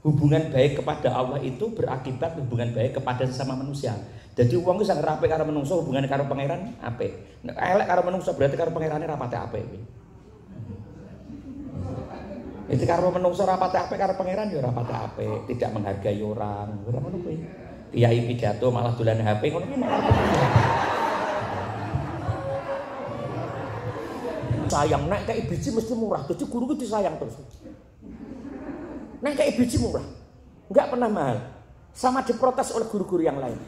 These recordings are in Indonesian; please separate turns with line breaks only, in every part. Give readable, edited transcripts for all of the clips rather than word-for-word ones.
hubungan baik kepada Allah itu berakibat hubungan baik kepada sesama manusia. Jadi wong ku sangar apik karo menungso hubungane karo pangeran apik. Nek elek karo menungso berarti karo pangerane ra pati apik kuwi. Itu karo menungso ra pati apik karo pangeran ya ora pati apik, tidak menghargai orang. Ora ngono kuwi. Kiai pidato malah dolan HP ngono ki malah. Sayang nek kayak biji mesti murah. Jadi guru ku disayang terus. Nek kayak biji murah. Enggak pernah mahal. Sama diprotes oleh guru-guru yang lain.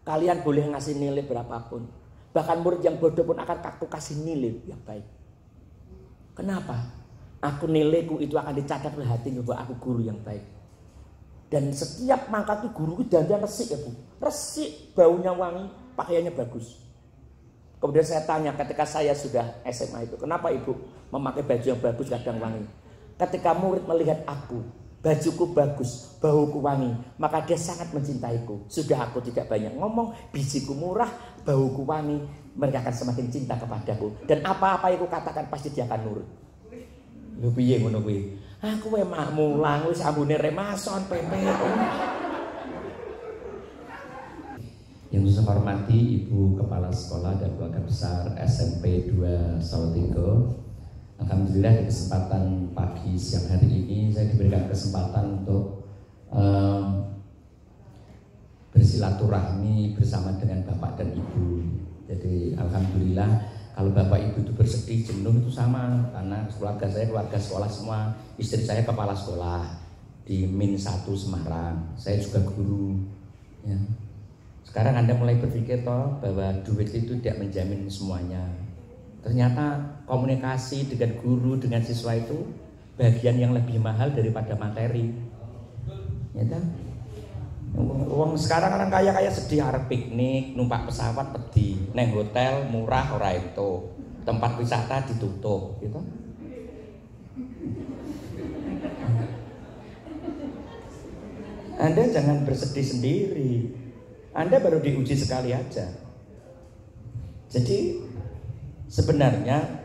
Kalian boleh ngasih nilai berapapun. Bahkan murid yang bodoh pun akan aku kasih nilai yang baik. Kenapa? Aku nilaiku itu akan dicatat oleh hati bahwa aku guru yang baik. Dan setiap mangkat itu guru itu dandan resik ya Bu. Resik, baunya wangi, pakaiannya bagus. Kemudian saya tanya ketika saya sudah SMA itu, kenapa Ibu memakai baju yang bagus kadang wangi? Ketika murid melihat aku, bajuku bagus, bauku wangi, maka dia sangat mencintaiku. Sudah aku tidak banyak ngomong, bijiku murah, bauku wangi, mereka akan semakin cinta kepadaku. Dan apa-apa yang aku katakan pasti dia akan nurut. Lho piye ngono kuwi? Aku wae mak mulang wis ambune remason pepe.
Yang saya hormati Ibu Kepala Sekolah dan Keluarga Besar SMP 2 Salatiga. Alhamdulillah di kesempatan pagi siang hari ini saya diberikan kesempatan untuk bersilaturahmi bersama dengan Bapak dan Ibu. Jadi alhamdulillah kalau Bapak Ibu itu bersedih jenuh itu sama, karena keluarga saya keluarga sekolah semua. Istri saya kepala sekolah di Min 1 Semarang. Saya juga guru. Ya. Sekarang Anda mulai berpikir toh bahwa duit itu tidak menjamin semuanya. Ternyata komunikasi dengan guru, dengan siswa itu bagian yang lebih mahal daripada materi. Ya kan? Uang sekarang orang kaya sedih arep piknik, numpak pesawat pedih, neng hotel murah ora itu, tempat wisata ditutup, gitu. Anda jangan bersedih sendiri. Anda baru diuji sekali aja. Jadi sebenarnya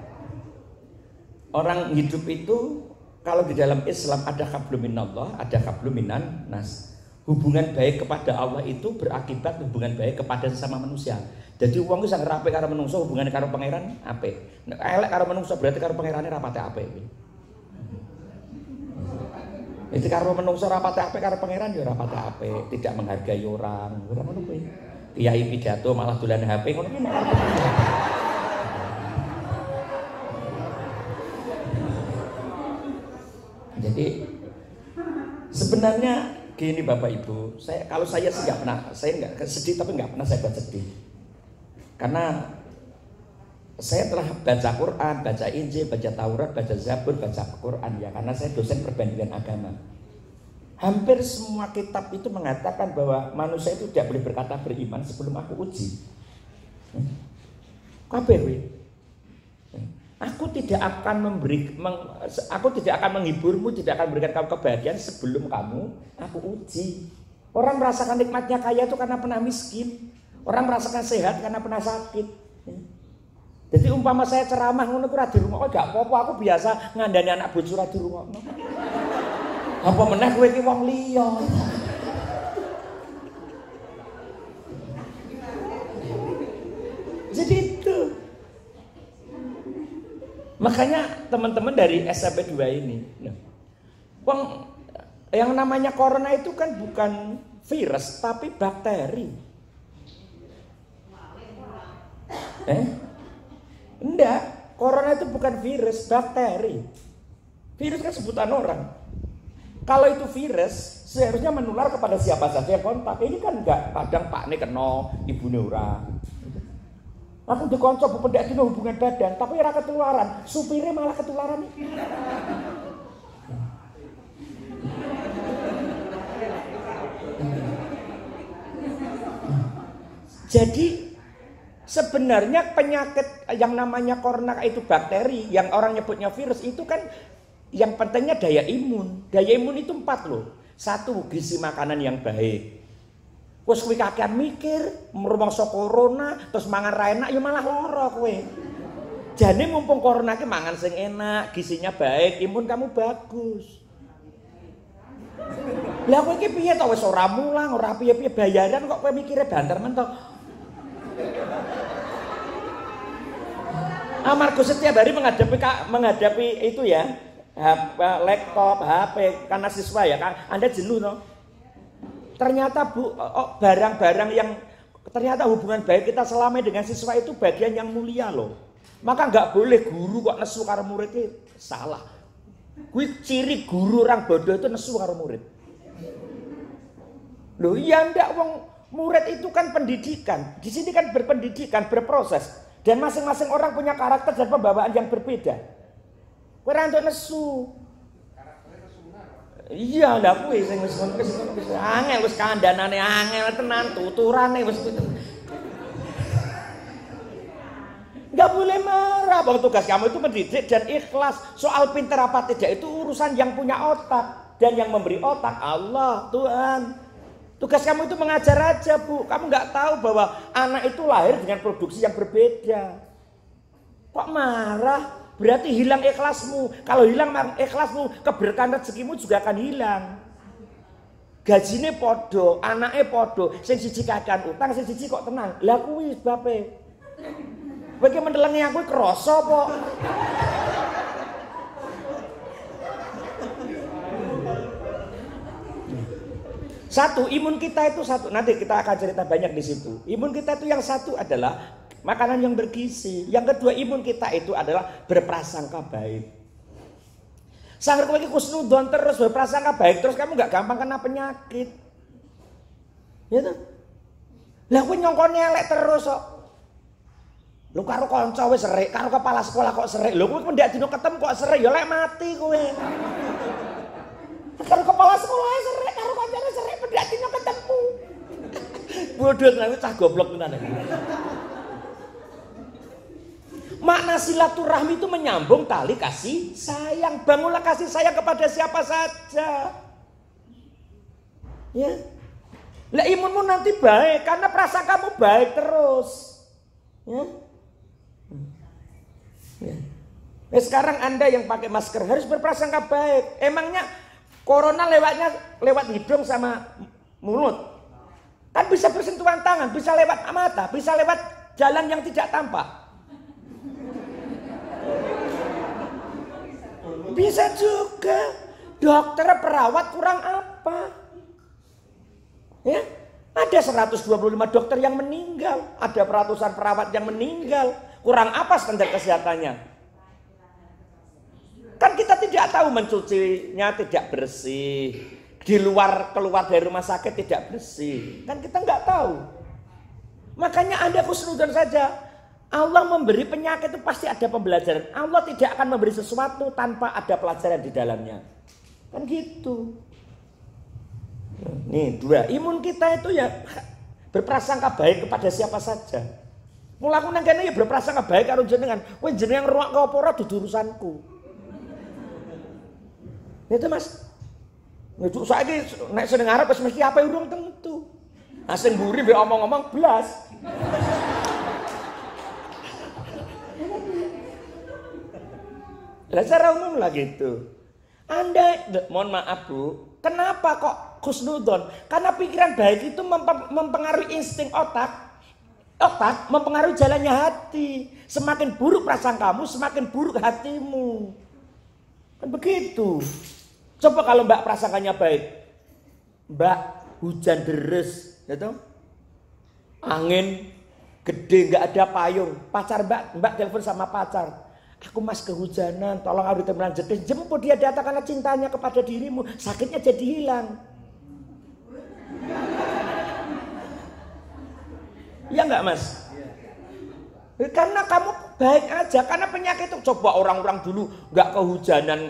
orang hidup itu kalau di dalam Islam ada hablum minallah, ada hablum minan nas. Hubungan baik kepada Allah itu berakibat hubungan baik kepada sesama manusia. Jadi wong ku sangar apik karo menungso hubungane karo pangeran apik. Nek elek karo menungso berarti karo pangerane ra pati apik kuwi. Itu karo menungso ra pati apik karo pangeran ya ora pati apik, tidak menghargai orang. Ora ngono kuwi. Kiai pidato malah dolan HP ngono ki malah. Jadi sebenarnya gini Bapak Ibu, kalau saya sih nggak pernah, saya nggak sedih tapi nggak pernah saya buat sedih. Karena saya telah baca Quran, baca Injil, baca Taurat, baca Zabur, baca Quran ya. Karena saya dosen perbandingan agama. Hampir semua kitab itu mengatakan bahwa manusia itu tidak boleh berkata beriman sebelum aku uji. Kabeh. Aku tidak akan menghiburmu, tidak akan memberikan kamu kebahagiaan sebelum kamu aku uji. Orang merasakan nikmatnya kaya itu karena pernah miskin. Orang merasakan sehat karena pernah sakit. Jadi umpama saya ceramah ngono ora di rumah, gak apa-apa, aku biasa ngandani anak bojo ora di rumah. Apa meneh kowe iki wong liya. Jadi itu. Makanya teman-teman dari SMP 2 ini, yang namanya corona itu kan bukan virus tapi bakteri. Enggak, corona itu bukan virus, bakteri. Virus kan sebutan orang. Kalau itu virus, seharusnya menular kepada siapa saja yang kontak. Ini kan enggak, kadang Pak ini kena, ibu ora. Aku dikonco bu pendak dino hubungan badan, tapi ora ketularan, supirnya malah ketularan. Jadi sebenarnya penyakit yang namanya corona itu bakteri, yang orang nyebutnya virus itu kan yang pentingnya daya imun. Daya imun itu 4 loh. 1, gizi makanan yang baik. Wes kowe kakean mikir, rumangsa corona terus mangan ra enak ya malah lara kowe. Jane mumpung corona ki mangan sing enak, gizinya baik, imun kamu bagus.
Lah kowe iki piye to wis ora mulang, ora piye-piye bayaran kok kowe mikire banter men to. Amarga setiap hari menghadapi itu ya, laptop, HP, karena siswa ya kan, Anda jenuh no. Ternyata Bu, barang-barang yang ternyata hubungan baik kita selama dengan siswa itu bagian yang mulia loh. Maka nggak boleh guru kok nesu karo muridnya, salah. Kuwi ciri guru orang bodoh itu nesu karo murid. Loh iya ndak, wong murid itu kan pendidikan. Di sini kan berpendidikan, berproses. Dan masing-masing orang punya karakter dan pembawaan yang berbeda. Kowe ra entuk nesu. Iya, ndak kuwi sing wis angel wis kandhanane angel tenan, tuturane wis nggak boleh marah. Bahwa tugas kamu itu mendidik dan ikhlas. Soal pintar apa tidak itu urusan yang punya otak. Dan yang memberi otak Allah, Tuhan. Tugas kamu itu mengajar aja Bu. Kamu nggak tahu bahwa anak itu lahir dengan produksi yang berbeda. Kok marah? Berarti hilang ikhlasmu. Kalau hilang ikhlasmu, keberkahan rezekimu juga akan hilang. Gajine podo, anaknya podo. Sing siji kakean utang, sing siji kok tenang. Lah kuwi sebabe. Kowe ki mendelengi aku krasa apa? Satu, imun kita itu satu. Nanti kita akan cerita banyak di situ. Imun kita itu yang satu adalah makanan yang bergizi. Yang kedua, imun kita itu adalah berprasangka baik. Sangger kowe iki kusnudon terus berprasangka baik terus kamu nggak gampang kena penyakit. Ya toh? Lah kowe nyongkone elek terus kok. Lu karo kanca wis serik, karo kepala sekolah kok serik. Lho kowe ndak dino ketemu kok serik, ya lek mati kowe. Karo kepala sekolah serik, karo kancane serik, ndak dino ketemu. Bodoh tenan cah goblok tenan. Makna silaturahmi itu menyambung tali kasih sayang. Bangunlah kasih sayang kepada siapa saja. Ya. Lah imunmu nanti baik karena perasaan kamu baik terus. Ya. Ya. Nah, sekarang Anda yang pakai masker harus berprasangka baik. Emangnya corona lewatnya lewat hidung sama mulut? Kan bisa bersentuhan tangan, bisa lewat mata, bisa lewat jalan yang tidak tampak. Bisa juga. Dokter, perawat kurang apa? Ya, ada 125 dokter yang meninggal, ada ratusan perawat yang meninggal. Kurang apa standar kesehatannya? Kan kita tidak tahu mencucinya tidak bersih. Di luar keluar dari rumah sakit tidak bersih. Kan kita nggak tahu. Makanya Anda husnudzon saja. Allah memberi penyakit itu pasti ada pembelajaran. Allah tidak akan memberi sesuatu tanpa ada pelajaran di dalamnya. Kan gitu. Nih dua, imun kita itu ya berprasangka baik kepada siapa saja. Mulaku nang kene ya berprasangka baik karo jenengan. Kowe jenengan ruwak ke apa ora dudu urusanku. Itu Mas. Nek saiki nek seneng arep wis mesti apa urung tentu. Asing mburi mbek omong-omong blas. Lah secara umum lah gitu. Anda, mohon maaf Bu, kenapa kok husnudzon? Karena pikiran baik itu mempengaruhi insting otak. Otak mempengaruhi jalannya hati. Semakin buruk prasangkamu, semakin buruk hatimu. Kan begitu. Coba kalau Mbak prasangkanya baik. Mbak, hujan deres, gitu. Angin gede, nggak ada payung. Pacar Mbak telepon sama pacar. Aku Mas kehujanan, tolong aku ditemukan jeding. Jemput dia datang karena cintanya kepada dirimu. Sakitnya jadi hilang. Iya enggak Mas? Karena kamu baik aja. Karena penyakit itu. Coba orang-orang dulu enggak kehujanan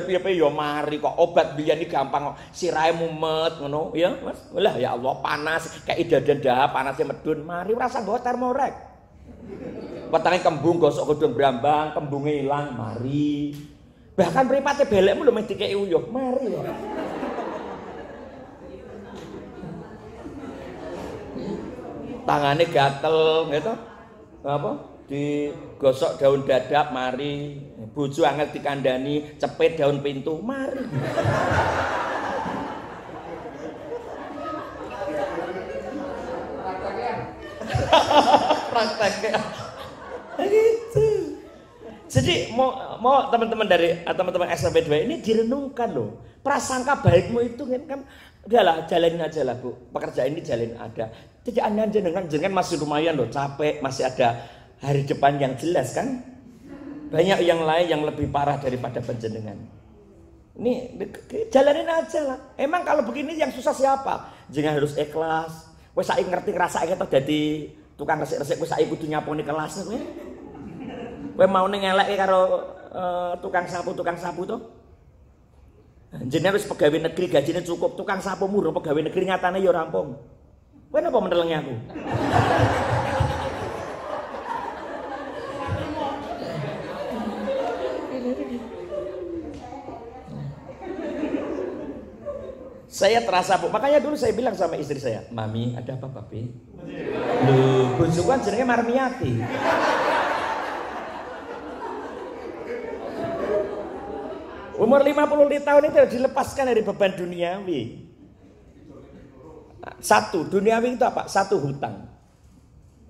piye-piye ya mari kok. Obat biyen iki gampang kok. Sirahe mumet ngono ya Mas. Lah ya Allah panas kayak dadah panasnya medun. Mari ora sanggo termorek. Petangnya kembung gosok gedung brambang, kembungnya hilang, mari. Bahkan mripate belekmu lho meh dikeki uyuh, mari lho. Tangane gatel, gitu. Apa? Digosok daun dadap, mari. Bojo angel dikandani, cepet daun pintu, mari. praktek. Gitu. Jadi mau teman-teman dari teman-teman SMP 2 ini direnungkan loh. Prasangka baikmu itu kan udahlah jalanin aja lah Bu. Pekerjaan ini jalin ada. Tidak aneh jenengan masih lumayan loh, capek, masih ada hari depan yang jelas kan. Banyak yang lain yang lebih parah daripada penjenengan. Ini jalanin aja lah. Emang kalau begini yang susah siapa? Jangan harus ikhlas. Wes saiki ngerti ngrasake to dadi tukang resik-resik, wes saiki kudu nyaponi kelas kowe. Kowe mau ngeleke karo tukang sapu to? Jenenge wis pegawai negeri gajine cukup, tukang sapu murah pegawai negeri nyatane ya rampung. Kowe napa mentelengi aku? Saya terasa Bu, makanya dulu saya bilang sama istri saya, Mami ada apa Papi? Loh, bojoku kan jenenge Marmiati. Umur 50 tahun itu dilepaskan dari beban duniawi. Satu, duniawi itu apa? Satu, hutang.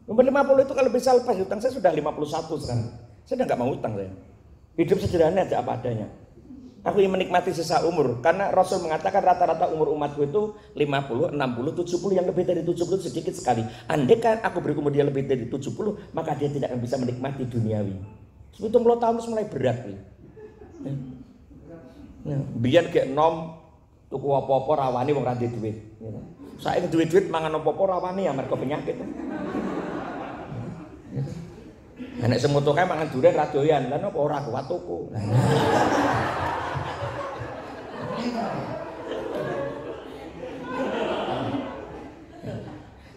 Umur 50 itu kalau bisa lepas hutang, saya sudah 51 sekarang. Saya udah gak mau hutang saya. Hidup sederhana aja apa adanya. Aku ingin menikmati sisa umur. Karena Rasul mengatakan rata-rata umur umatku itu 50, 60, 70. Yang lebih dari 70 sedikit sekali. Andai kan aku beri umur dia lebih dari 70, maka dia tidak akan bisa menikmati duniawi. 70 tahun itu mulai berat. Biar kayak nom tuku apa-apa rawani wong ra duit. Saiki duit-duit mangan apa-apa rawani ya mergo penyakit. Nek semoto kae mangan durian ra doyan, lan apa ora kuat tuku.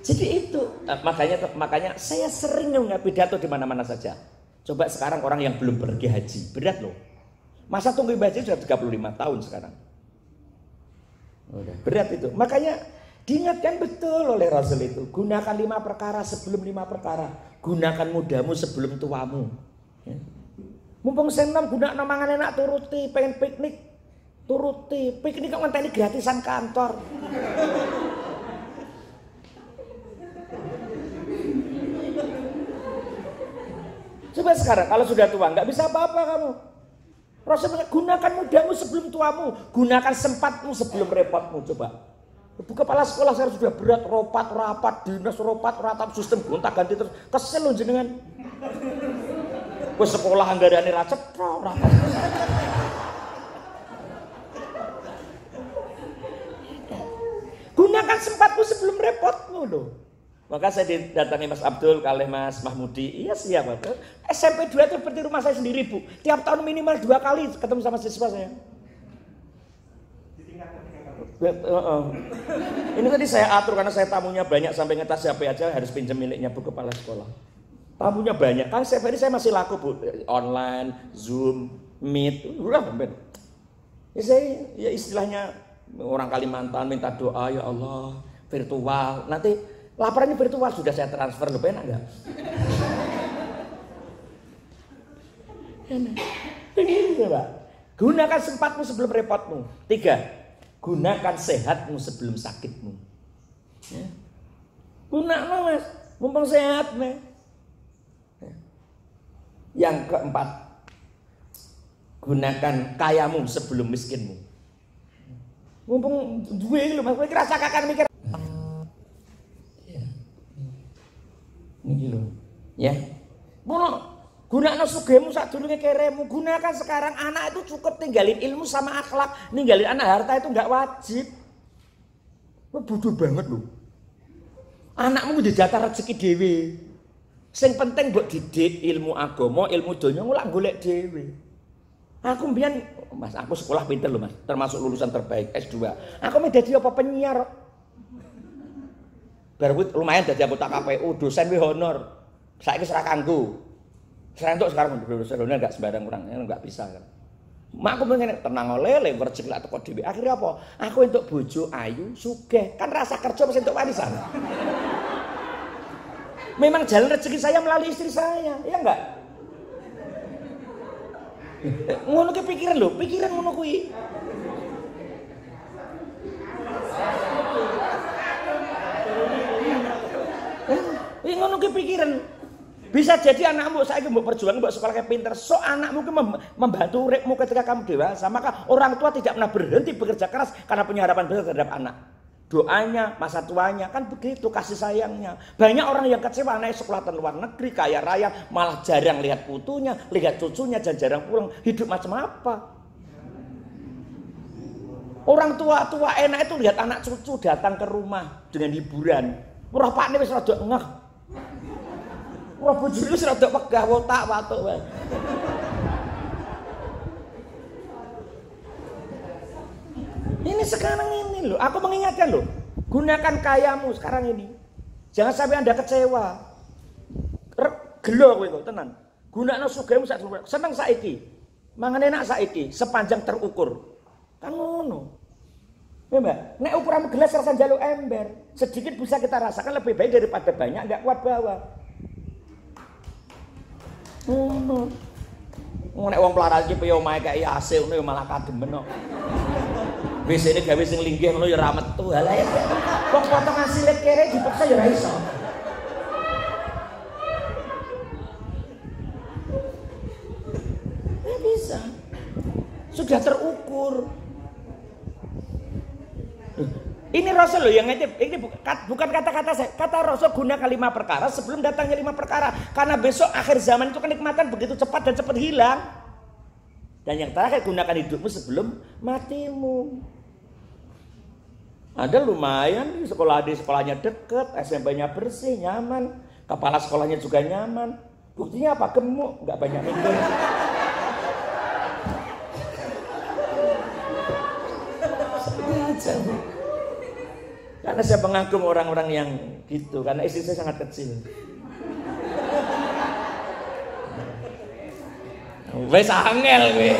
Jadi itu makanya saya sering nggak pidato di mana-mana saja. Coba sekarang orang yang belum pergi haji, berat loh. Masa tunggu haji sudah 35 tahun sekarang. Udah, berat itu. Makanya diingatkan betul oleh Rasul itu. Gunakan 5 perkara sebelum 5 perkara. Gunakan mudamu sebelum tuamu. Ya. Mumpung senam gunakan mangan enak turuti, pengen piknik turuti. Piknik kok ngenteni gratisan kantor. Coba sekarang kalau sudah tua nggak bisa apa-apa kamu. Rasul gunakan mudamu sebelum tuamu, gunakan sempatmu sebelum repotmu. Coba. Ibu kepala sekolah saya sudah berat, rapat, dinas rapat, sistem gonta-ganti terus. Kesel loh jenengan. Wes sekolah anggarane ra cetha rapat. Gunakan sempatmu sebelum repotmu loh. Maka saya didatangi Mas Abdul, kalih Mas Mahmudi. Iya siap Pak. SMP 2 itu seperti rumah saya sendiri Bu. Tiap tahun minimal 2 kali ketemu sama siswa saya. Ini tadi saya atur karena saya tamunya banyak sampai ngetas HP aja harus pinjam miliknya Bu kepala sekolah. Tamunya banyak. Kan setiap hari saya masih laku Bu. Online, Zoom, Meet. Udah Ben. Ya saya ya istilahnya orang Kalimantan minta doa ya Allah virtual. Nanti laporannya virtual sudah saya transfer, lu enak enggak? Begini Pak. Gunakan sempatmu sebelum repotmu. 3. Gunakan sehatmu sebelum sakitmu. Ya. Gunakan Mas, mumpung sehat Mas. Yang keempat, gunakan kayamu sebelum miskinmu. Mumpung duwe lho Mas, kowe rasa kakak mikir. Ini loh, ya. Gunakan sugihmu sadurunge keremu. Gunakan sekarang anak itu cukup tinggalin ilmu sama akhlak. Ninggalin anak harta itu nggak wajib. Lo bodoh banget loh. Anakmu di data rezeki dewe. Sing penting buat didik ilmu agama, ilmu donya ngulak golek dewe. Aku mbiyen, Mas, aku sekolah pinter loh Mas, termasuk lulusan terbaik S2. Aku mau jadi apa penyiar. Baru lumayan jadi anggota KPU, dosen wih honor. Saiki ora kanggo. Serentuk sekarang dosen honor enggak sembarang orang, enggak bisa kan. Mak aku pengen tenang oleh rezeki lak teko dhewe. Akhirnya apa? Aku entuk bojo ayu, sugih. Kan rasa kerja mesti entuk warisan. Memang jalan rezeki saya melalui istri saya, ya enggak? Ngono ki pikiran lho, pikiran ngono kuwi. Ngono ki pikiran. Bisa jadi anakmu saiki mbok perjuangan mbok sekolah kayak pinter, so anakmu ki membantu uripmu ketika kamu dewasa. Maka orang tua tidak pernah berhenti bekerja keras karena punya harapan besar terhadap anak. Doanya, masa tuanya kan begitu, kasih sayangnya. Banyak orang yang kecewa naik sekolah ke luar negeri, kaya raya, malah jarang lihat putunya, lihat cucunya, dan jarang pulang. Hidup macam apa? Orang tua-tua enak itu lihat anak cucu datang ke rumah dengan hiburan. Ora pakne wis rada ngeh. Ora bojone wis rada pegah wotak watuk wae. Ini sekarang ini loh, aku mengingatkan loh, gunakan kayamu sekarang ini. Jangan sampai Anda kecewa. Gelo kowe kok tenan. Gunakno sugihmu sak seneng saiki. Mangan enak saiki sepanjang terukur. Kan ngono. Ya Mbak, nek ukuran gelas rasa jaluk ember, sedikit bisa kita rasakan lebih baik daripada banyak enggak kuat bawa. Ngono. Nek wong pelarat iki piye omahe kaya AC ngono ya malah kademen kok. WC-ne gawe sing linggih ngono ya ra metu. Lah ya. Kok potongan silit kere dipaksa ya ra iso. Ya bisa. Sudah terukur. Ini Rasul loh yang ngintip. Ini bukan kata-kata saya. Kata Rasul gunakan 5 perkara sebelum datangnya 5 perkara. Karena besok akhir zaman itu kenikmatan begitu cepat dan cepat hilang. Dan yang terakhir gunakan hidupmu sebelum matimu. Ada lumayan di sekolahnya deket, SMP-nya bersih, nyaman. Kepala sekolahnya juga nyaman. Buktinya apa? Gemuk, nggak banyak mikir. Aja. Karena saya mengagum orang-orang yang gitu, karena istri saya sangat kecil. Wes angel kowe.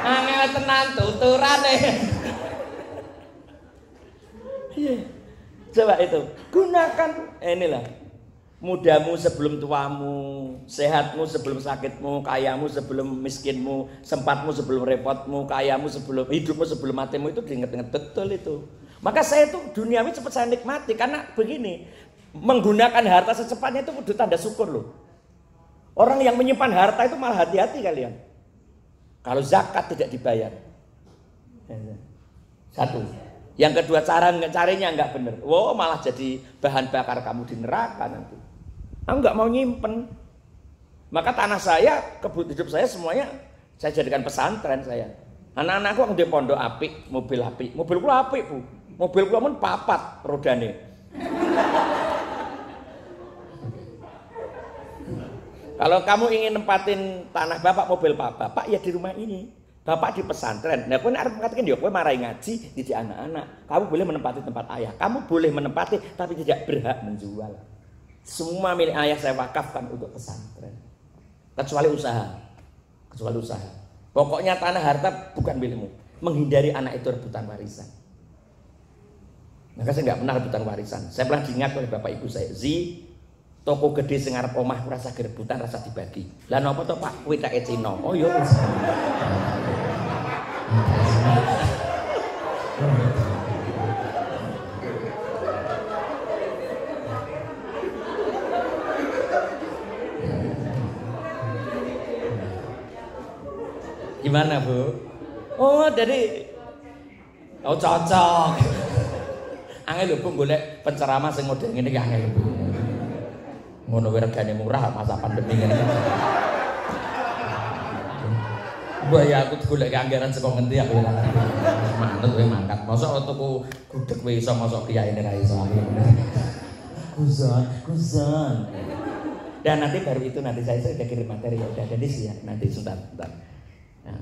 Angel tenan tuturane. Iya. Coba itu, gunakan inilah. Mudamu sebelum tuamu, sehatmu sebelum sakitmu, kayamu sebelum miskinmu, sempatmu sebelum repotmu, kayamu sebelum hidupmu sebelum matimu, itu diinget-inget betul itu. Maka saya itu duniawi cepat saya nikmati karena begini, menggunakan harta secepatnya itu kudu tanda syukur loh. Orang yang menyimpan harta itu malah hati-hati kalian. Kalau zakat tidak dibayar. Satu. Yang kedua carinya nggak benar. Wow, malah jadi bahan bakar kamu di neraka nanti. Aku nggak mau nyimpen. Maka tanah saya, kebun hidup saya semuanya saya jadikan pesantren saya. Anak-anakku yang di pondok apik, mobil apik. Mobilku apik, Bu. Mobilku pun papat rodane. Kalau kamu ingin nempatin tanah bapak, mobil bapak ya di rumah ini. Bapak di pesantren. Nah, kowe nek arep mengatakan ya kowe marahi ngaji didik anak-anak. Kamu boleh menempati tempat ayah. Kamu boleh menempati tapi tidak berhak menjual. Semua milik ayah saya wakafkan untuk pesantren. Kecuali usaha. Kecuali usaha. Pokoknya tanah harta bukan milikmu. Menghindari anak itu rebutan warisan. Maka saya nggak pernah rebutan warisan. Saya pernah diingat oleh bapak ibu saya. Toko gede sing arep omah rasa rebutan, rasa dibagi. Lah napa to Pak? Kuwi tak Cina. Oh ya wis. Gimana Bu? Oh jadi cocok. Angel lho Bu golek penceramah sing model ngene iki angel Bu. Ngono wae regane murah masa pandemi ngene. Mbah ya aku golek anggaran saka ngendi aku ora ngerti. Manut kowe mangkat. Mosok tuku gudeg kowe iso mosok kiyaine ra iso. Kuzon. Dan nanti baru itu nanti saya udah kirim materi ya udah jadi sih ya nanti sebentar. Nah.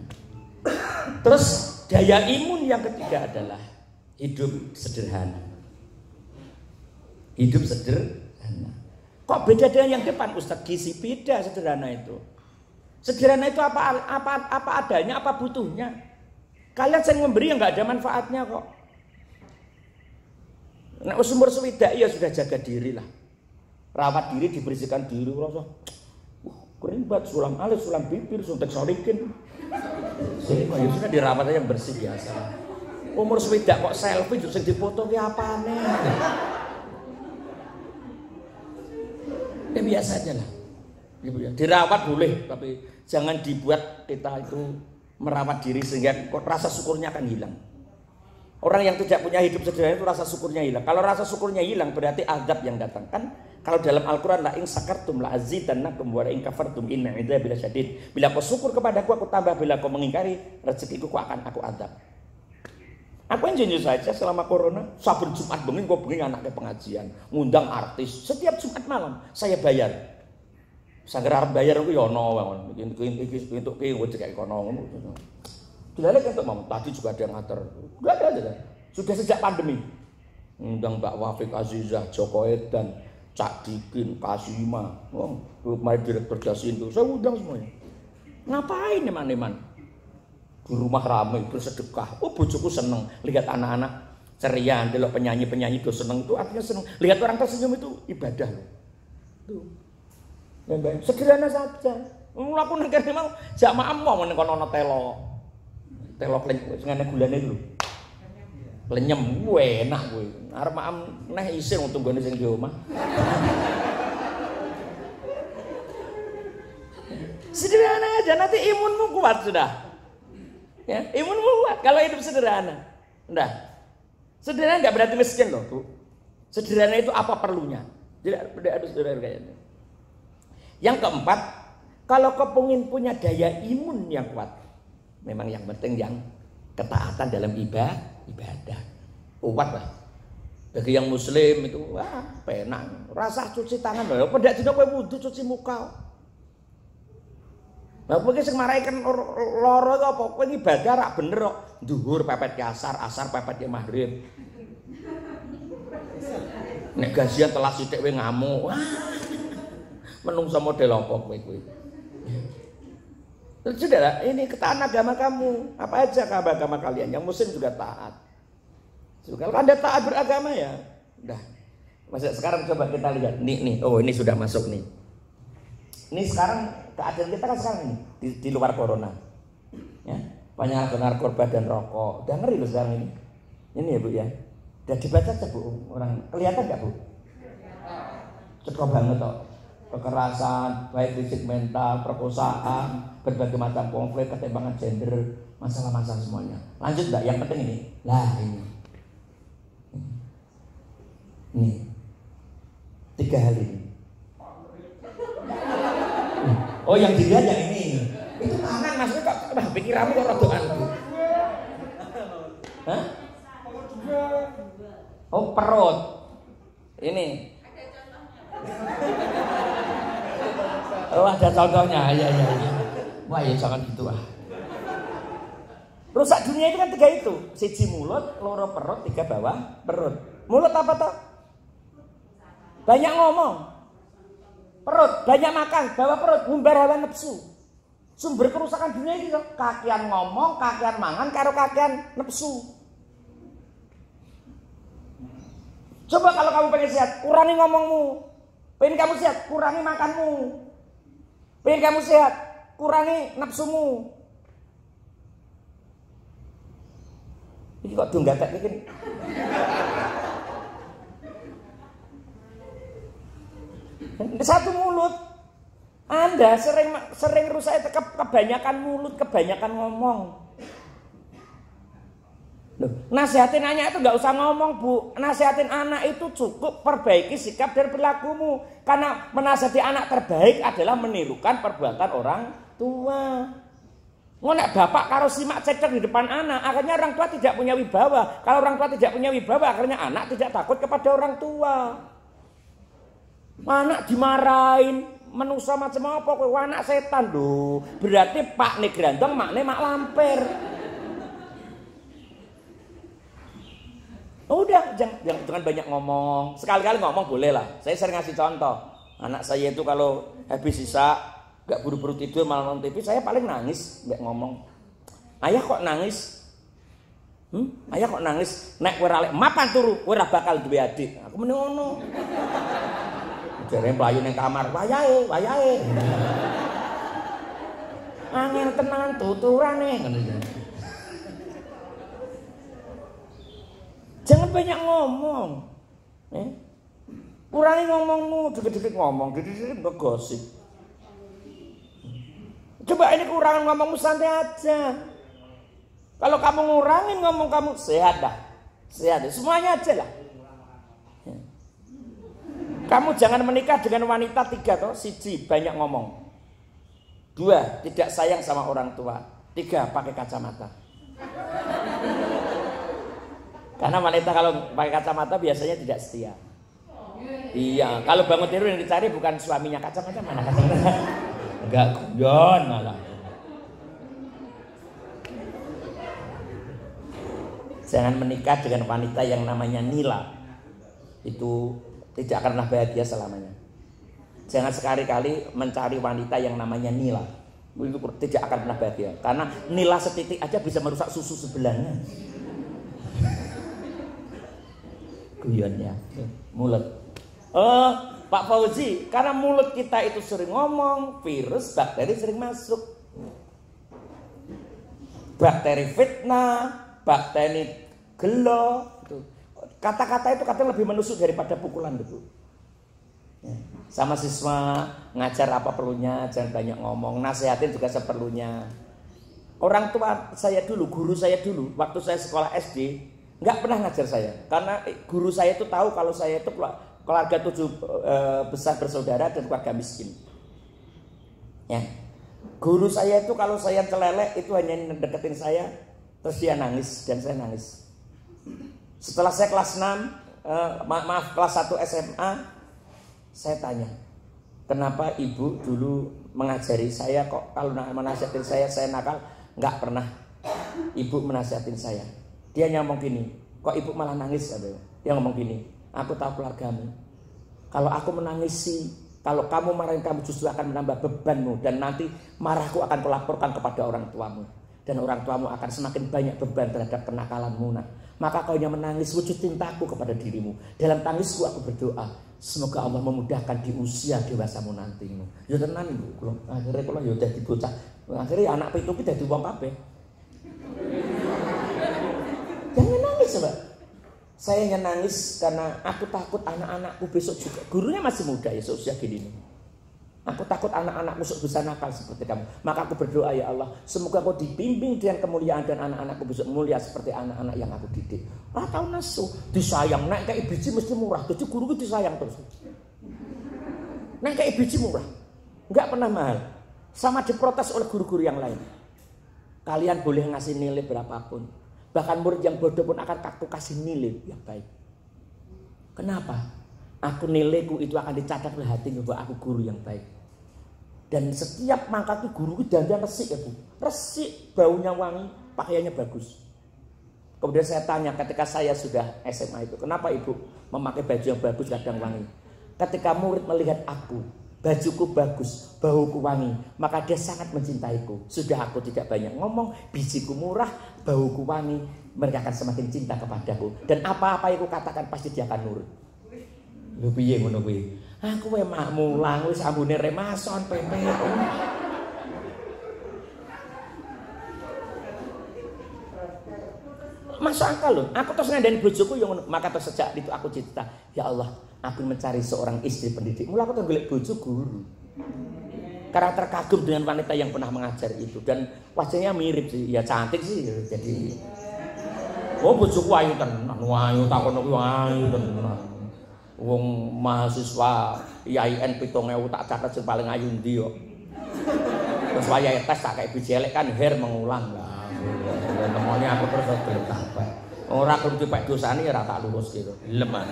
Terus daya imun yang ketiga adalah hidup sederhana. Hidup sederhana. Kok beda dengan yang depan Ustadz Gizi? Beda sederhana itu. Sederhana itu apa adanya, apa butuhnya. Kalian sering memberi yang nggak ada manfaatnya kok. Nah, umur swidak ya sudah jaga diri lah. Rawat diri, dibersihkan diri, rasa. Keren banget, sulam alis, sulam bibir, suntik solikin. Ya sudah dirawat aja yang bersih biasa. Umur swidak kok selfie justru dipoto ki apane? Ya biasa aja lah. Ibu ya, dirawat boleh, tapi jangan dibuat kita itu merawat diri sehingga rasa syukurnya akan hilang. Orang yang tidak punya hidup sederhana itu rasa syukurnya hilang. Kalau rasa syukurnya hilang berarti azab yang datang. Kan kalau dalam Al-Quran la in sakartum la azidannakum wa la in kafartum inna idzabi lasyadid. Bila kau syukur kepadaku aku tambah, bila kau mengingkari rezekiku akan aku azab. Aku janji saja selama corona, saben Jumat bengi kau bengi anaknya pengajian, ngundang artis setiap Jumat malam saya bayar. Sangger arep bayar ku ya ono iki entuk ki wis kayak kono ngono. Dilalek untuk mau tadi juga ada yang ngatur. Enggak ada. Sudah sejak pandemi. Undang Mbak Wafik Azizah, Joko Edan, Cak Dikin, Kasima, kemarin direktur Jasindo, saya undang semuanya. Ngapain eman-eman? Di rumah ramai bersedekah. Oh bojoku seneng lihat anak-anak ceria, delok penyanyi-penyanyi do seneng itu artinya seneng. Lihat orang tersenyum itu ibadah loh. Tuh. Sederhana saja. Aku nang kene mau jak maem mau ning kono ana telo. Telo ngene gulane lho. Lenyem enak kowe. Arep maem neh isin wong tunggone sing di omah. Sederhana aja nanti imunmu kuat sudah. Ya, imunmu kuat kalau hidup sederhana. Udah. Sederhana enggak berarti miskin loh, Bu. Sederhana itu apa perlunya? Tidak harus sederhana kayaknya. Yang keempat, kalau kau ingin punya daya imun yang kuat, memang yang penting yang ketaatan dalam ibadah. Kuat lah. Bagi yang muslim itu, wah penak. Rasa cuci tangan loh. Pendak dina kowe wudu cuci muka. Lah kowe sing marai kan lara apa? Kowe ibadah rak bener kok. Zuhur pepet ke asar pepet ke maghrib. Nek gajian telah sithik kowe ngamuk. Menungso model apa kowe. Saudara, ini ketaatan agama kamu. Apa aja agama kalian. Yang muslim juga taat. Kalau Anda taat beragama ya. Udah. Masa sekarang coba kita lihat. Nih. Oh ini sudah masuk nih. Ini sekarang keadaan kita kan sekarang ini. Di luar corona. Ya. Banyak narkoba dan rokok. Udah ngeri loh sekarang ini. Ini ya Bu ya. Udah dibaca aja Bu. Orang kelihatan nggak Bu? Cepat banget kok. Kekerasan, baik fisik, mental, perkosaan, berbagai macam konflik, ketimpangan gender, masalah-masalah semuanya. Lanjut enggak? Yang penting ini. Lah ini. Nih. 3 hal ini. Oh yang dilihat yang ini. Itu tangan maksudnya kok pikiranmu kok rodokan. Hah? Oh perut. Ini. Oh ada contohnya, ya. Wah ya jangan gitu ah. Rusak dunia itu kan 3 itu. 1 mulut, 2 perut, 3 bawah perut. Mulut apa toh? Banyak ngomong. Perut, banyak makan, bawah perut, ngumbar hawa nafsu. Sumber kerusakan dunia itu kakian ngomong, kakian mangan, karo kakian nafsu. Coba kalau kamu pengen sehat, kurangi ngomongmu. Pengen kamu sehat, kurangi makanmu. Pengen kamu sehat, kurangi nafsumu. Ini kok donggatek iki. Satu mulut. Anda sering rusak kebanyakan mulut, kebanyakan ngomong. Loh, nasihatin anak itu nggak usah ngomong Bu. Nasihatin anak itu cukup perbaiki sikap dan perilakumu. Karena menasihati anak terbaik adalah menirukan perbuatan orang tua. Ngonek bapak karo simak cecek di depan anak, akhirnya orang tua tidak punya wibawa. Kalau orang tua tidak punya wibawa, akhirnya anak tidak takut kepada orang tua. Anak dimarahin, menusa macam apa kowe anak setan lho. Berarti Pak ne grandong, makne mak lampir. Udah, jangan banyak ngomong. Sekali-kali ngomong boleh lah. Saya sering ngasih contoh. Anak saya itu kalau habis sisa gak buru-buru tidur malah nonton TV, saya paling nangis, gak ngomong. Ayah kok nangis? Ayah kok nangis? Nek kowe ra lek mapan turu, kowe ora bakal duwe adik. Aku meni ngono. Jare mlayu ning kamar, wayahe. Angel tenan tuturane ngono ya. Jangan banyak ngomong. Kurangi ngomongmu, dikit-dikit ngomong, dikit-dikit ngegosip. Coba ini kurangan ngomongmu santai aja. Kalau kamu ngurangin ngomong kamu sehat dah. Sehat dah. Semuanya aja lah. Kamu jangan menikah dengan wanita 3 toh. 1, banyak ngomong. 2, tidak sayang sama orang tua. 3, pakai kacamata. Karena wanita kalau pakai kacamata biasanya tidak setia. Iya, kalau bangun tidur yang dicari bukan suaminya. Kacamata mana kacamata? Enggak guyon malah. Jangan menikah dengan wanita yang namanya nila. Itu tidak akan pernah bahagia selamanya. Jangan sekali-kali mencari wanita yang namanya nila. Itu tidak akan pernah bahagia. Karena nila setitik aja bisa merusak susu sebelahnya. Guyonnya mulut. Pak Fauzi, karena mulut kita itu sering ngomong, virus, bakteri sering masuk. Bakteri fitnah, bakteri gelo. Kata-kata itu kadang lebih menusuk daripada pukulan itu. Sama siswa ngajar apa perlunya, jangan banyak ngomong, nasihatin juga seperlunya. Orang tua saya dulu, guru saya dulu, waktu saya sekolah SD, nggak pernah ngajar saya, karena guru saya itu tahu kalau saya itu keluarga 7 besar bersaudara dan keluarga miskin. Ya, guru saya itu kalau saya celelek itu hanya deketin saya, terus dia nangis dan saya nangis. Setelah saya kelas 6, kelas 1 SMA, saya tanya, kenapa ibu dulu mengajari saya kok kalau menasihatin saya nakal? Nggak pernah ibu menasihatin saya. Dia ngomong gini, kok ibu malah nangis? Dia ngomong gini, aku tahu keluargamu. Kalau aku menangisi, kalau kamu marahin kamu justru akan menambah bebanmu. Dan nanti marahku akan kulaporkan kepada orang tuamu. Dan orang tuamu akan semakin banyak beban terhadap kenakalanmu. Maka kau yang menangis wujud cintaku kepada dirimu. Dalam tangisku aku berdoa, semoga Allah memudahkan di usia dewasamu nanti. Ya tenan ibu, akhirnya kalau ya udah dibocah, akhirnya anak pitu kita dibuang kabeh. Jangan nangis coba. Saya yang nangis karena aku takut anak-anakku besok juga. Gurunya masih muda ya seusia gini. Aku takut anak-anakku besok bisa nakal seperti kamu. Maka aku berdoa, ya Allah, semoga kau dibimbing dengan kemuliaan dan anak-anakku besok mulia seperti anak-anak yang aku didik. Tahu nasu, disayang, naik kayak biji mesti murah. Jadi guru itu disayang terus. Naik kayak biji murah, nggak pernah mahal. Sama diprotes oleh guru-guru yang lain. Kalian boleh ngasih nilai berapapun. Bahkan murid yang bodoh pun akan aku kasih nilai yang baik. Kenapa? Aku nilaiku itu akan dicatat oleh hati bahwa aku guru yang baik. Dan setiap mangkat itu guru itu dandan resik ya bu. Resik, baunya wangi, pakaiannya bagus. Kemudian saya tanya ketika saya sudah SMA itu, kenapa ibu memakai baju yang bagus kadang wangi? Ketika murid melihat aku, bajuku bagus, bauku wangi, maka dia sangat mencintaiku. Sudah aku tidak banyak ngomong, bijiku murah, bauku wangi, mereka akan semakin cinta kepadaku. Dan apa-apa yang aku katakan pasti dia akan nurut. Lho piye ngono kuwi? Aku wae mak mulang wis ambune remason pepe. Masuk akal loh. Aku terus ngandani bojoku yang ngono. Maka terus sejak itu aku cita, ya Allah, aku mencari seorang istri pendidik. Mula aku tuh golek bojo guru. Karena terkagum dengan wanita yang pernah mengajar itu dan wajahnya mirip sih. Ya cantik sih jadi. Oh bojoku ayu tenan. Ayu takon kuwi ayu tenan. Wong mahasiswa IAIN 7.000 tak catet sing paling ayu ndi kok. Terus wayahe tes tak kayak biji elek kan her mengulang lah. Temone aku terus gelem kabeh. Ora kudu dipek dosane ora tak lulus gitu. Lemah.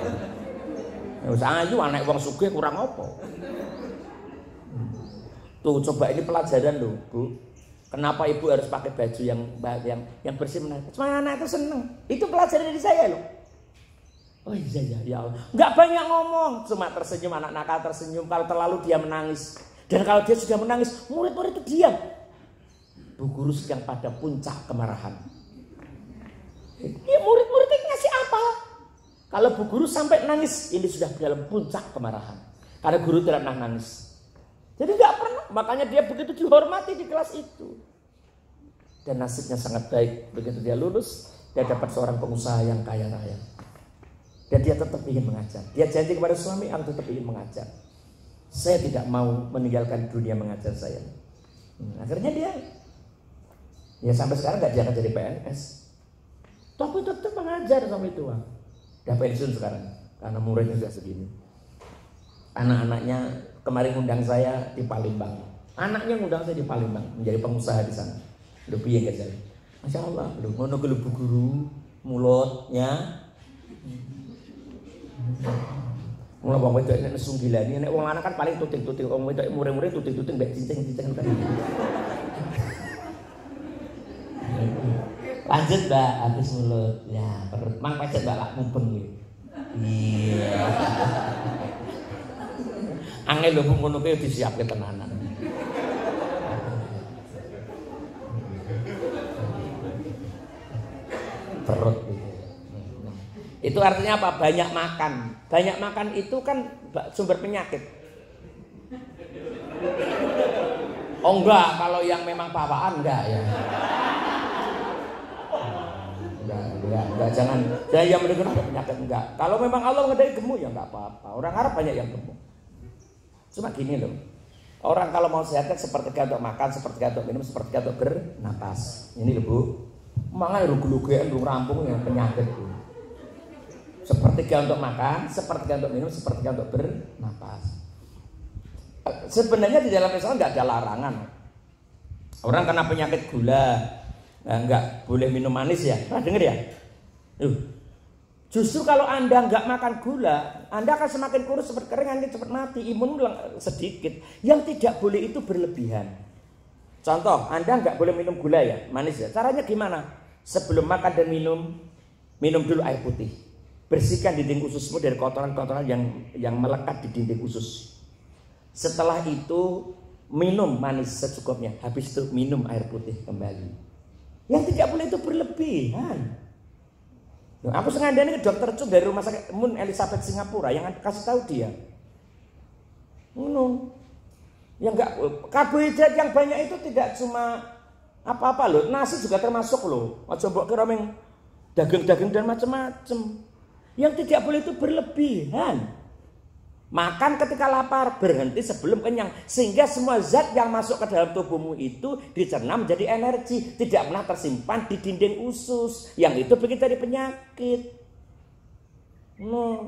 Wis ayu anak wong sugih kurang apa? Tuh coba ini pelajaran loh, Bu. Kenapa ibu harus pakai baju yang bersih menarik? Cuma anak itu seneng. Itu pelajaran dari saya loh. Oh iya ya Allah. Nggak banyak ngomong, cuma tersenyum, anak nakal tersenyum. Kalau terlalu dia menangis. Dan kalau dia sudah menangis, murid-murid itu diam. Bu guru sedang pada puncak kemarahan. Ya murid-murid itu ngasih apa? Kalau bu guru sampai nangis, ini sudah dalam puncak kemarahan. Karena guru tidak pernah nangis. Jadi nggak pernah, makanya dia begitu dihormati di kelas itu. Dan nasibnya sangat baik. Begitu dia lulus, dia dapat seorang pengusaha yang kaya raya. Dan dia tetap ingin mengajar. Dia janji kepada suami, aku tetap ingin mengajar. Saya tidak mau meninggalkan dunia mengajar saya. Akhirnya dia ya sampai sekarang nggak diangkat jadi PNS. Tapi tetap mengajar sampai tua. Udah pensiun sekarang karena muridnya sudah segini. Anak-anaknya kemarin ngundang saya di Palembang. Anaknya ngundang saya di Palembang menjadi pengusaha di sana. Lebih ya guys. Masya Allah, lu ngono ke lubu guru mulutnya. Mulai wong wedok nek nesu gilani, nek wong lanang kan paling tuting-tuting, wong wedok mure-mure tuting-tuting mbek cincing-cincing kan. Lanjut Mbak, habis mulut. Ya, perut mang pecet Mbak lak mumpeng iki. Iya. Angel lho ngono kuwi disiapke tenanan. Perut gitu. Itu artinya apa? Banyak makan. Banyak makan itu kan sumber penyakit. Oh enggak, kalau yang memang bawaan enggak ya. Enggak, jangan yang mendengar penyakit enggak. Kalau memang Allah ngedai gemuk ya enggak apa-apa. Orang Arab banyak yang gemuk. Cuma gini loh. Orang kalau mau sehat kan sepertiga untuk makan, sepertiga untuk minum, sepertiga untuk bernapas. Ini loh Bu. Mangan rugu-ruguan lu rampung yang penyakit Bu. Sepertiga untuk makan, sepertiga untuk minum, sepertiga untuk bernapas. Sebenarnya di dalam Islam nggak ada larangan. Orang kena penyakit gula, nggak boleh minum manis ya. Pernah dengar ya? Justru kalau Anda nggak makan gula, Anda akan semakin kurus, cepat kering, Anda cepat mati, imun sedikit. Yang tidak boleh itu berlebihan. Contoh, Anda nggak boleh minum gula ya, manis ya. Caranya gimana? Sebelum makan dan minum dulu air putih. Bersihkan dinding ususmu dari kotoran-kotoran yang melekat di dinding usus. Setelah itu minum manis secukupnya. Habis itu minum air putih kembali. Yang tidak boleh itu berlebihan. Aku sengaja ke dokter Cung dari rumah sakit Mun Elizabeth Singapura yang kasih tahu dia. Yang enggak karbohidrat yang banyak itu tidak cuma apa-apa loh. Nasi juga termasuk loh. Coba kira daging-daging dan macam-macam. Yang tidak boleh itu berlebihan. Makan ketika lapar, berhenti sebelum kenyang. Sehingga semua zat yang masuk ke dalam tubuhmu itu dicerna menjadi energi. Tidak pernah tersimpan di dinding usus. Yang itu bikin dari penyakit.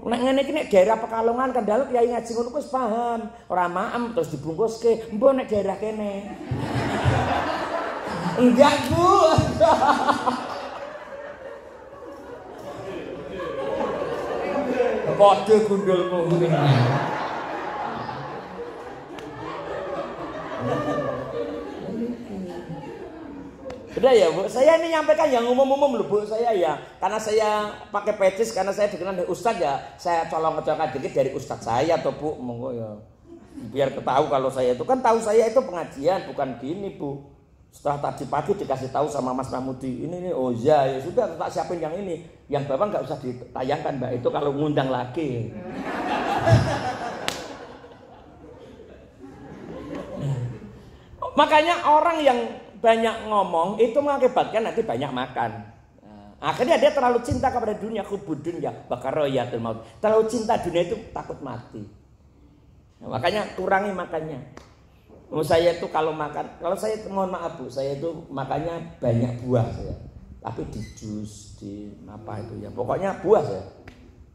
Nek ngene iki nek daerah Pekalongan Kendal kiai ngaji ngono wis paham. Ora maem terus dibungkuske. Mbok nek daerah kene. Enggak, Bu. Kode gundulmu ini. Udah ya Bu, saya ini nyampaikan yang umum-umum loh Bu, saya ya. Karena saya pakai pecis, karena saya dikenal dari Ustadz ya. Saya colong-colongkan dikit dari Ustadz saya atau Bu, monggo ya. Biar ketahu kalau saya itu kan tahu saya itu pengajian, bukan gini Bu. Setelah tadi pagi dikasih tahu sama Mas Namudi, ini oh ya sudah tak siapin yang ini. Yang Bapak nggak usah ditayangkan Mbak, itu kalau ngundang lagi. Makanya orang yang banyak ngomong itu mengakibatkan nanti banyak makan. Akhirnya dia terlalu cinta kepada dunia, hubud dunya, bakaroyatul maut. Terlalu cinta dunia itu takut mati. Makanya kurangi makannya. Saya itu kalau makan, kalau saya mohon maaf Bu, saya itu makannya banyak buah saya. Tapi di jus, di apa itu ya. Pokoknya buah saya.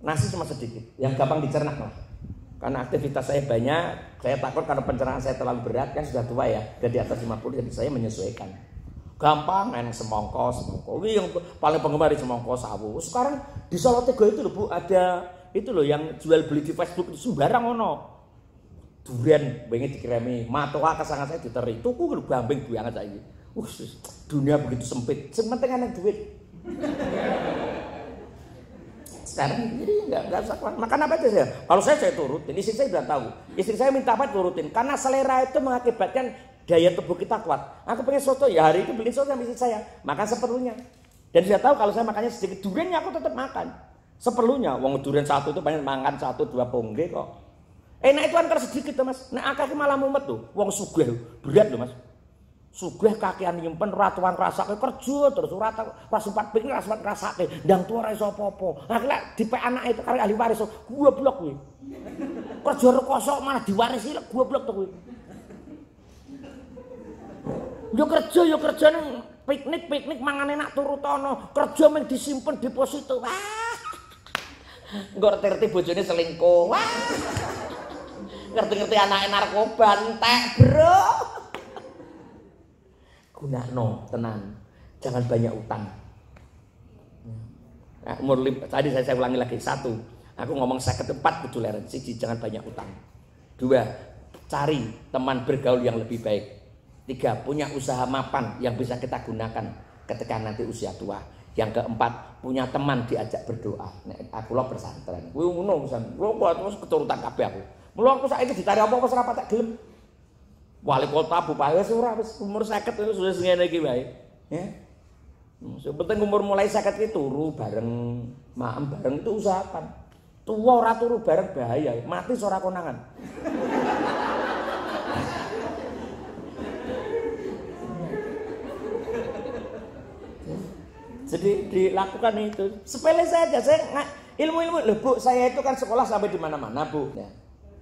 Nasi cuma sedikit, yang gampang dicerna lah. Karena aktivitas saya banyak, saya takut karena pencernaan saya terlalu berat, kan sudah tua ya, dari atas 50, jadi saya menyesuaikan. Gampang main semongko. Ini yang paling penggemar di semongko sawu. Sekarang di Solo Tego itu loh Bu, ada itu loh yang jual beli di Facebook itu sembarang ono. Durian pengen dikirimi, matoa kesangan saya diteri, tuku gambeng banget saiki. Dunia begitu sempit, sing penting ana duit. Sekarang jadi enggak usah makan apa aja saya. Kalau saya turutin, istri saya sudah tahu. Istri saya minta apa turutin, karena selera itu mengakibatkan daya tubuh kita kuat. Aku pengen soto, ya hari itu beli soto sama istri saya, makan seperlunya. Dan sudah tahu kalau saya makannya sedikit, duriannya aku tetap makan seperlunya. Wong durian satu itu banyak makan 1-2 pongge kok. Enak itu kan sedikit tuh Mas. Nah akak malah mumet tuh. Wong sugih berat loh Mas. Sugih kakean nyimpen ratuan rasake kerja terus sempat pikir sempat rasake ndang tuwa ora iso apa-apa. Akhirnya dipek anake itu karo ahli waris goblok kuwi. Kerja rekoso malah diwarisi goblok to kuwi. Yo kerja nang piknik mangan enak turu tono. Kerja mung disimpen deposito. Wah. Engko ngerti bojone selingkuh. Wah. Ngerti anake narkoba entek, Bro. Gunakno tenan. Jangan banyak utang. Nah, tadi saya ulangi lagi. 1, aku ngomong 54 kudu leren. 1, jangan banyak utang. 2, cari teman bergaul yang lebih baik. 3, punya usaha mapan yang bisa kita gunakan ketika nanti usia tua. Yang keempat, punya teman diajak berdoa. Nek aku lo pesantren. Kuwi ngono pisan. Kuwi terus keturutan kabeh aku. Mula aku saiki ditarik apa wis ora patek gelem. Wali kota bupati wis ora wis umur 50 wis sudah ngene iki wae. Ya. Sing penting umur mulai 50 iki turu bareng, maem bareng itu usahakan. Tua ora turu bareng bahaya, mati ora konangan. Jadi dilakukan itu. Sepele saja. Saya ilmu-ilmu. Loh, Bu, saya itu kan sekolah sampai di mana-mana, Bu. Ya.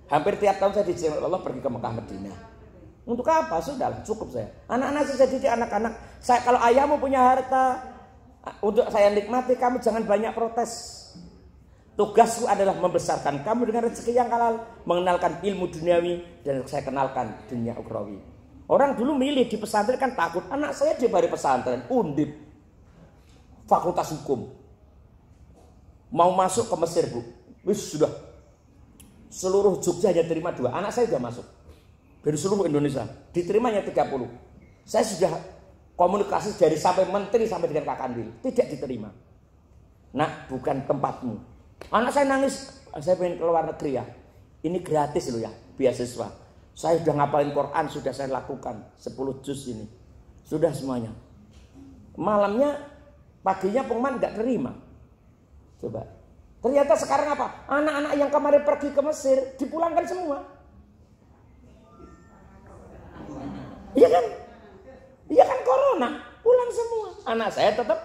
Hampir tiap tahun saya diizinkan Allah pergi ke Mekah Madinah. Untuk apa? Sudah, cukup saya. Anak-anak saya didik, anak-anak. Saya kalau ayahmu punya harta, untuk saya nikmati, kamu jangan banyak protes. Tugasku adalah membesarkan kamu dengan rezeki yang halal, mengenalkan ilmu duniawi, dan saya kenalkan dunia ukhrawi. Orang dulu milih di pesantren kan takut. Anak saya di bari pesantren, Undip. Fakultas Hukum. Mau masuk ke Mesir, Bu. Wis sudah. Seluruh Jogja hanya terima 2. Anak saya sudah masuk. Dari seluruh Indonesia. Diterimanya 30. Saya sudah komunikasi dari sampai menteri sampai dengan Kakandil. Tidak diterima. Nak, bukan tempatmu. Anak saya nangis. Saya pengen ke luar negeri ya. Ini gratis loh ya, beasiswa. Saya sudah ngapalin Quran, sudah saya lakukan. 10 juz ini. Sudah semuanya. Malamnya paginya pengumuman nggak terima. Coba. Ternyata sekarang apa? Anak-anak yang kemarin pergi ke Mesir dipulangkan semua. Iya kan? Iya kan corona. Pulang semua. Anak saya tetap.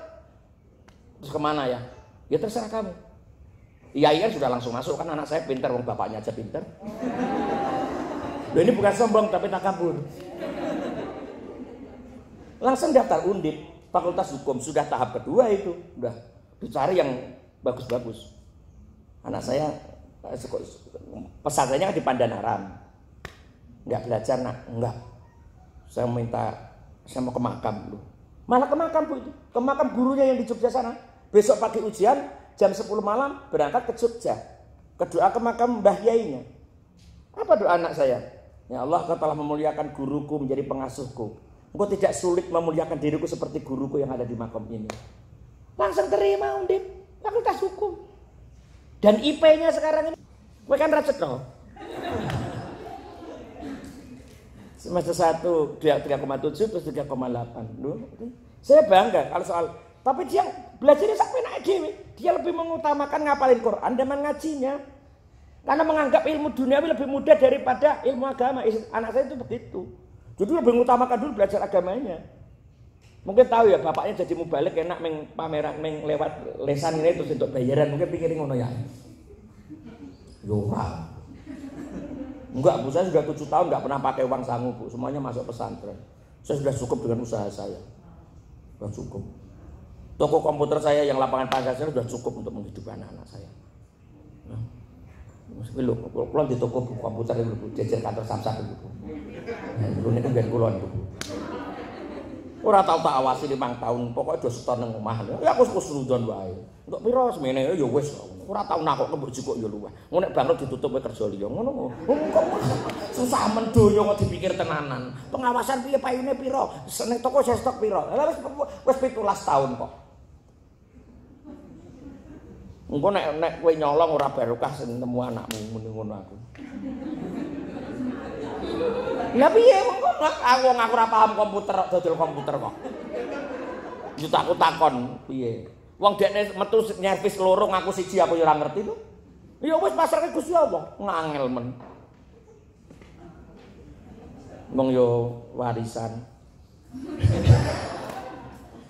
Terus kemana ya? Ya terserah kamu. Iya kan sudah langsung masuk kan anak saya pintar. Wong bapaknya aja pintar. Loh, ini bukan sombong tapi takabur. Langsung daftar Undip. Fakultas Hukum sudah tahap kedua itu, udah dicari yang bagus-bagus. Anak saya pesantrennya di Pandanaran, nggak belajar nak, enggak. Saya mau ke makam dulu. Malah ke makam, Bu, itu ke makam gurunya yang di Jogja sana. Besok pagi ujian, jam 10 malam berangkat ke Jogja, ke doa ke makam Mbah Yainya. Apa doa anak saya? Ya Allah, Kau telah memuliakan guruku menjadi pengasuhku. Engkau tidak sulit memuliakan diriku seperti guruku yang ada di makam ini. Langsung terima Undip, Fakultas Hukum. Dan IP-nya sekarang ini, gue kan racet loh. Semester 1 dia 3,7 terus 3,8. Saya bangga kalau soal. Tapi dia belajarnya sampai naik dewe. Dia lebih mengutamakan ngapalin Quran dan ngajinya. Karena menganggap ilmu duniawi lebih mudah daripada ilmu agama. Anak saya itu begitu. Jadi lebih mengutamakan dulu belajar agamanya. Mungkin tahu ya bapaknya jadi mubalik enak pameran lewat lesan ini terus untuk bayaran. Mungkin pikirin ngono ya. Yora. Enggak, Bu, saya sudah 7 tahun enggak pernah pakai uang sangu, Bu. Semuanya masuk pesantren. Saya sudah cukup dengan usaha saya. Sudah cukup. Toko komputer saya yang lapangan Pancasila sudah cukup untuk menghidupi anak-anak saya. Nah. Lho, kulon di toko komputer itu, Bu, jajar kantor Samsat itu, Bu. Nah, dulu ini kan kulon, Bu. Ora tau tak awasi 5 tahun, pokoknya udah setor nang omah. Ya aku kusnudon wae. Untuk piro semene ya wis. Ora tau nakok kembok kok ya luwih. Ngono nek bangkrut ditutup wae kerja liya. Ngono. Susah men donya kok dipikir tenanan. Pengawasan piye payune piro? Nek toko saya stok piro? Lah wis 17 tahun kok. Engko nek kowe nyolong ora barokah sing nemu anakmu muni ngono aku. Lah piye mengko aku ora paham komputer kok dodol komputer kok. Yo tak takon piye. Wong dekne metu nyervis loro ngaku siji aku yo ora ngerti to. Ya wis pasrahke Gusti Allah, ngangel men. Wong yo warisan.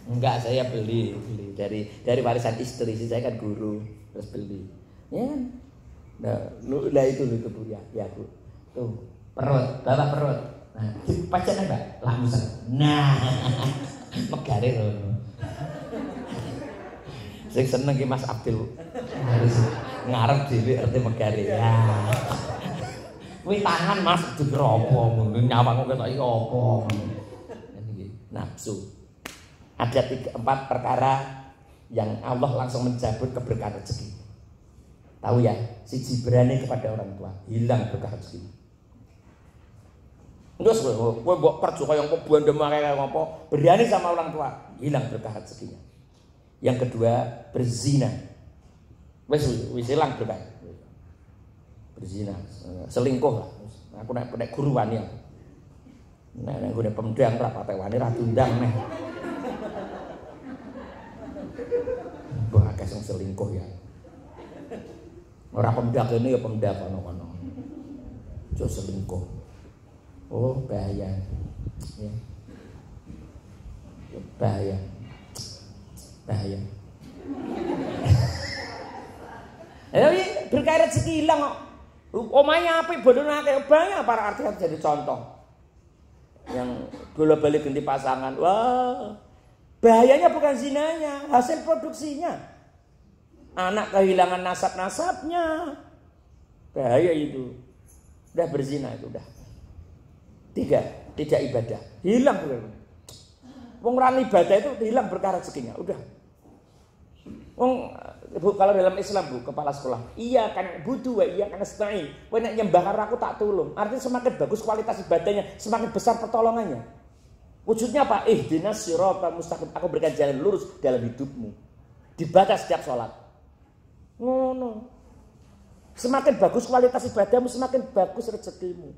Enggak, saya beli dari warisan istri, saya kan guru terus beli. Ya. Nah, itu Bu ya, Bu. Tuh, perut, bawa perut.
Nah, pacane Mbak, langsung. Nah, megare ngono. Sing seneng ki Mas Abdul. Harus ngarep dhewe arti megare. Ya. Kuwi tangan Mas dikira apa ngono, nyawangmu ketok iki apa ngono. Nafsu. Ada 4 perkara yang Allah langsung mencabut keberkahan rezeki. Tahu ya, siji berani kepada orang tua, hilang berkah rezeki. Terus kowe mbok kerja kaya apa bandem kaya apa, berani sama orang tua, hilang berkah rezekinya. Yang kedua, berzina. Wis hilang berkah. Berzina, selingkuh lah. Aku nek guru wani aku. Nek nggone pemdang ra pate wani ra diundang neh. Mbok akeh sing selingkuh ya. Ora pemdak ini ya pemdak kono-kono. Jo selingkuh. Oh, bahaya. Ya. Bahaya. Bahaya. Berkah rezeki hilang kok. Omahe apik bodone akeh banyak para artis jadi contoh. Yang bola-bali ganti pasangan. Wah. Bahayanya bukan zinanya, hasil produksinya. Anak kehilangan nasab-nasabnya. Bahaya itu. Udah berzina itu udah. 3, tidak ibadah. Hilang benar. Wong ora ibadah itu hilang berkah rezekinya, udah. Wong Bu, kalau dalam Islam Bu, kepala sekolah, iya kan butuh, iya kan nasta'in. Kowe nek nyembah karo aku tak tulung. Artinya semakin bagus kualitas ibadahnya, semakin besar pertolongannya. Wujudnya apa? Ihdinas siratal mustaqim. Aku berikan jalan lurus dalam hidupmu. Dibaca setiap sholat. Ngono. Semakin bagus kualitas ibadahmu, semakin bagus rezekimu.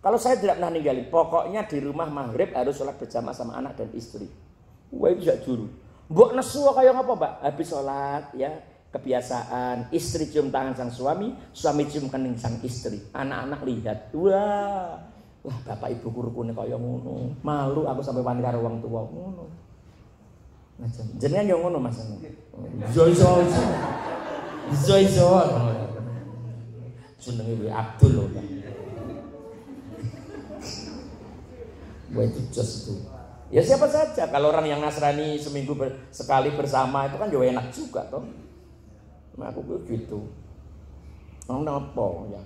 Kalau saya tidak pernah ninggalin, pokoknya di rumah maghrib harus sholat berjamaah sama anak dan istri. Wah itu bisa juru. Mbok nesu kayak apa Mbak? Habis sholat ya kebiasaan, istri cium tangan sang suami, suami cium kening sang istri. Anak-anak lihat, wah bapak ibu rukune kaya ngono. Malu aku sampai wani karo wong tuwa ngono. Macam jenengan yo ngono Mas. Iso. Jenenge Abdul lho. Wah itu jos itu. Ya siapa saja. Kalau orang yang Nasrani seminggu sekali bersama itu kan juga enak juga toh. Nah aku gitu. Kenapa ya?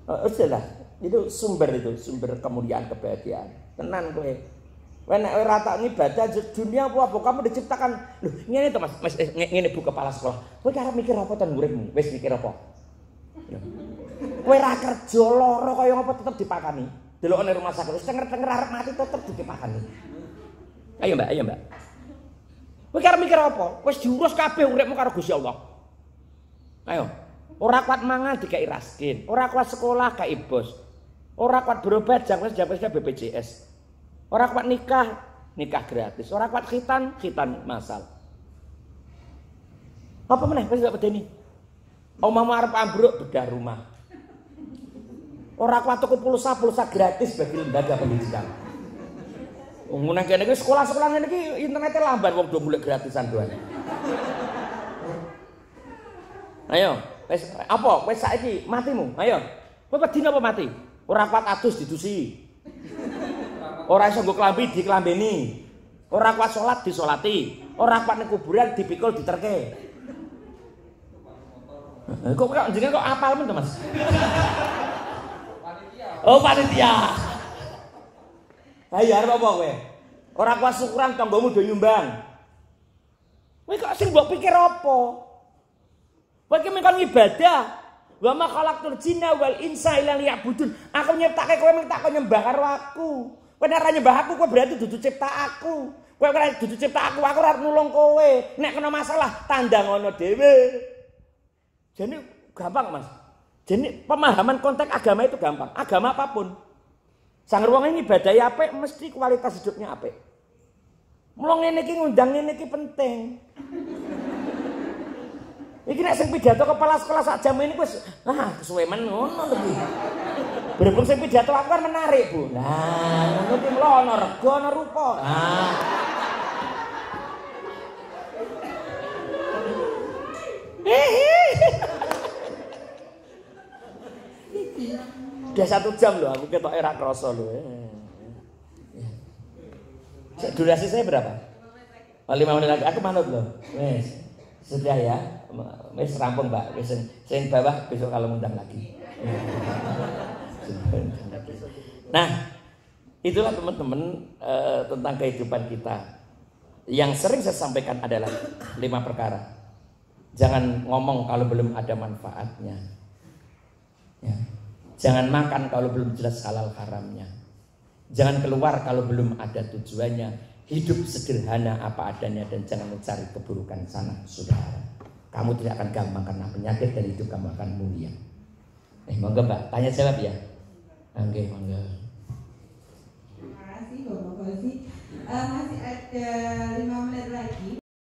Udahlah. Itu sumber kemuliaan kebahagiaan. Tenan kowe. Kowe nek ora tak ibadah dunia apa kamu diciptakan. Loh, ngene to Mas, ngene Bu kepala sekolah. Kowe arep mikir apa ten uripmu? Wis mikir apa? Kowe ra kerja lara kaya apa tetep dipakani. Delokane rumah sakit wis tenger-tenger arep mati tetep dipakani. Ayo Mbak. Kowe arep mikir apa? Wis diurus kabeh uripmu karo Gusti Allah. Ayo. Ora kuat mangan dikai raskin, ora kuat sekolah kai bos. Ora kuat berobat jangkes BPJS. Ora kuat nikah gratis. Ora kuat khitan masal. Apa meneh wis gak bedeni? Omahmu arep ambruk bedah rumah. Ora kuat tuku pulsa gratis bagi lembaga pendidikan. Ngono kene iki sekolah-sekolah ngene iki internete lamban wong do mulih gratisan doan. Ayo, wis apa? Wis saiki matimu. Ayo. Kowe wedi napa mati? Ora kuat adus didusi. Ora iso nggo klambi diklambeni. Ora kuat salat disolati. Ora kuat ning kuburan dipikul diterke. Kok jenenge kok apal men to, Mas? Oh, panitia. Bayar apa kowe? Ora kuat syukuran tanggamu do nyumbang. Kowe kok sing mbok pikir apa? Kowe ki mengkon ibadah. Wa ma khalaqtul jinna wal insa illa liya'budun. Aku nyiptake kowe mung tak nyembah karo aku. Kowe nek ora nyembah aku kowe berarti dudu cipta aku. Kowe ora dudu cipta aku ora nulung kowe. Nek kena masalah tandang ngono dhewe. Jadi gampang, Mas. Jadi pemahaman konteks agama itu gampang. Agama apapun. Sang ruang ini ibadah apik mesti kualitas hidupnya apik. Mula ngene iki ngundang ngene iki penting. Iki nek sing pidato kepala sekolah sak jam ini wis kesuwemen ngono lho iki. Berhubung sing pidato aku kan menarik, Bu. Nah, ngono ki mlo ana rega ana rupa. Udah 1 jam loh aku ketok era kroso loh.
Durasi saya berapa? 5 menit lagi. Aku manut loh. Wes. Sudah ya. Wes rampung, Mbak. Wes sing bawah besok kalau ngundang lagi. Nah, itulah teman-teman tentang kehidupan kita. Yang sering saya sampaikan adalah 5 perkara. Jangan ngomong kalau belum ada manfaatnya. Ya. Jangan makan kalau belum jelas halal haramnya. Jangan keluar kalau belum ada tujuannya. Hidup sederhana apa adanya dan jangan mencari keburukan sana, saudara. Kamu tidak akan gampang karena penyakit dan hidup kamu akan mulia. Monggo Mbak, tanya jawab ya. Oke, monggo.
Terima kasih Bapak Fauzi. Masih ada 5 menit lagi.